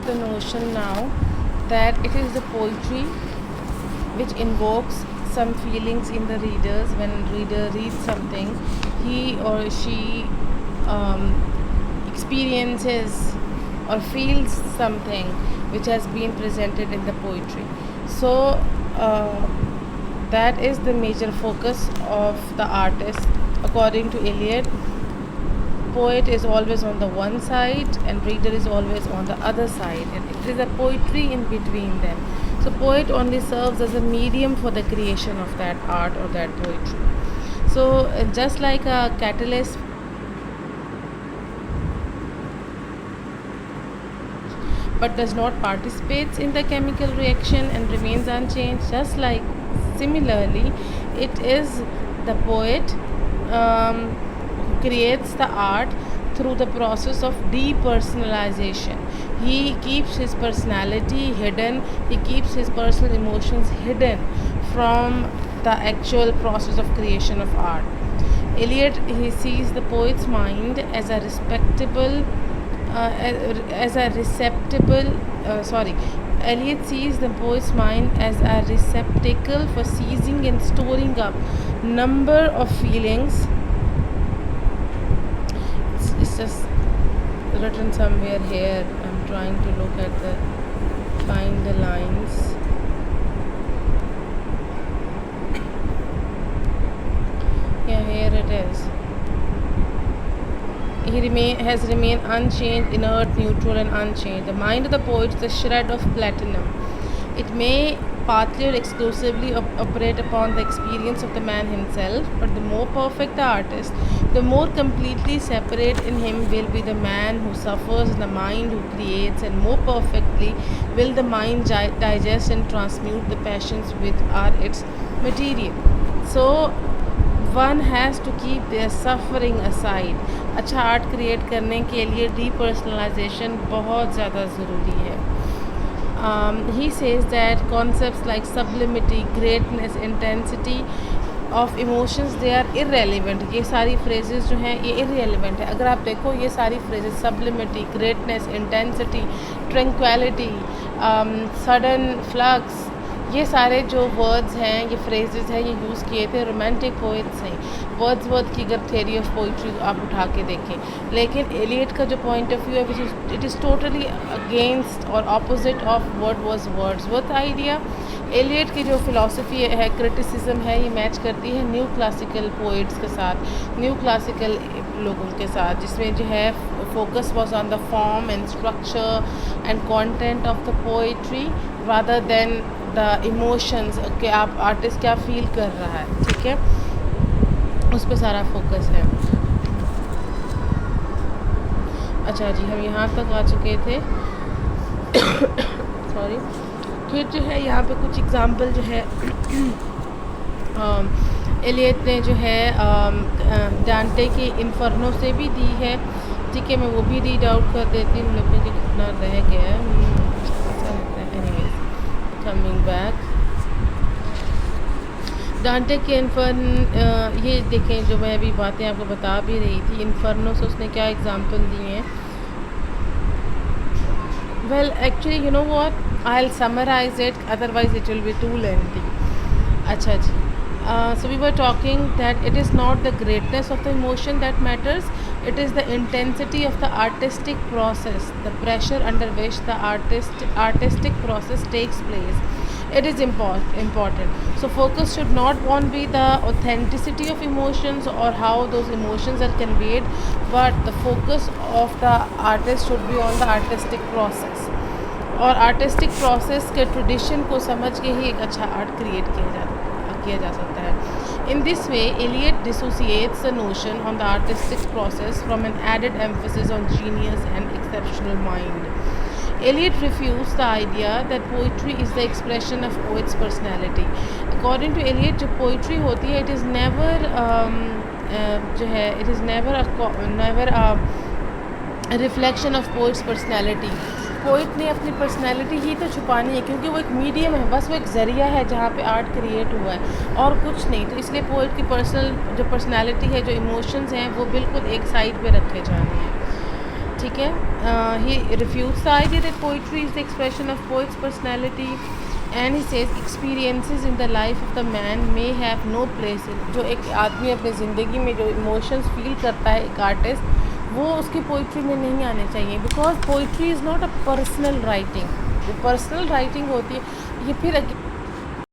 the notion now that it is the poetry which invokes some feelings in the readers. When reader reads something, he or she um, experiences or feels something which has been presented in the poetry. So that is the major focus of the artist. According to Eliot, poet is always on the one side and reader is always on the other side, and it is a poetry in between them. So poet only serves as a medium for the creation of that art or that poetry. So just like a catalyst but does not participate in the chemical reaction and remains unchanged, just like similarly it is the poet who creates the art through the process of depersonalization. He keeps his personality hidden, he keeps his personal emotions hidden from the actual process of creation of art. Eliot, he sees the poet's mind as a respectable as a receptacle Eliot sees the poet's mind as a receptacle for seizing and storing up number of feelings. It's just written somewhere here. I'm trying to look at find the lines. Yeah, here it is. He has remained unchanged, inert, neutral, and unchanged. The mind of the poet is a shred of platinum. It may partly or exclusively operate upon the experience of the man himself, but the more perfect the artist, the more completely separate in him will be the man who suffers and the mind who creates, and more perfectly will the mind digest and transmute the passions which are its material. So one has to keep their suffering aside. अच्छा art create करने के लिए depersonalisation बहुत ज़्यादा ज़रूरी है. He says that concepts like sublimity, greatness, intensity of emotions, they are irrelevant. ये सारी phrases जो हैं ये irrelevant है. अगर आप देखो ये सारी phrases sublimity, greatness, intensity, tranquility, sudden flux, ये सारे जो वर्ड्स हैं, ये फ्रेजेस हैं, ये यूज़ किए थे रोमांटिक पोइट्स हैं. वर्ड्सवर्थ की अगर थ्योरी ऑफ पोइट्री आप उठा के देखें, लेकिन एलियट का जो पॉइंट ऑफ व्यू है which is it is totally against और opposite of what was Wordsworth idea. Eliot की जो फ़िलासफ़ी है, क्रिटिसिज्म है, ये मैच करती है न्यू क्लासिकल पोइट्स के साथ, न्यू क्लासिकल लोगों के साथ, जिसमें जो है focus was on the form and structure and content of the poetry rather than the emotions कि आप आर्टिस्ट क्या फील कर रहा है. ठीक है, उस पर सारा फोकस है. अच्छा जी, हम यहाँ तक आ चुके थे. सॉरी. फिर जो है यहाँ पे कुछ एग्जांपल जो है एलियट ने जो है डांटे के इन्फर्नो से भी दी है. ठीक है, मैं वो भी रीड आउट कर देती हूँ. लोगों के कितना रह गया है. कमिंग बैक, डांटे के ये देखें, जो मैं अभी बातें आपको बता भी रही थी, इन्फर्नो से उसने क्या एग्जांपल दिए हैं. Well actually you know what, I will summarise it, otherwise it will be too lengthy. अच्छा जी, so we were talking that it is not the greatness of the emotion that matters, it is the intensity of the artistic process, the pressure under which the artistic process takes place. It is important. So focus should not be the authenticity of emotions or how those emotions are conveyed, but the focus of the artist should be on the artistic process. और artistic process के tradition को समझ के ही एक अच्छा art create किया जा सकता है. In this way, Eliot dissociates the notion on the artistic process from an added emphasis on genius and exceptional mind. Eliot refutes the idea that poetry is the expression of poet's personality. According to Eliot, जो poetry होती है, it is never a reflection of poet's personality. Poet ने अपनी personality ही तो छुपानी है, क्योंकि वो एक मीडियम है, बस वो एक ज़रिया है जहाँ पे आर्ट क्रिएट हुआ है और कुछ नहीं. तो इसलिए पोइट की पर्सनल जो पर्सनैलिटी है, जो इमोशंस हैं, वो बिल्कुल एक साइड पे रखे जाने हैं. ठीक है। He refuse the idea that poetry is the expression of poet's personality and he says experiences in the life of the man may have no place in. जो एक आदमी अपनी ज़िंदगी में जो इमोशंस फील करता है एक आर्टिस्ट, वो उसकी पोइट्री में नहीं आने चाहिए, because poetry is not a personal writing. जो पर्सनल राइटिंग होती है ये फिर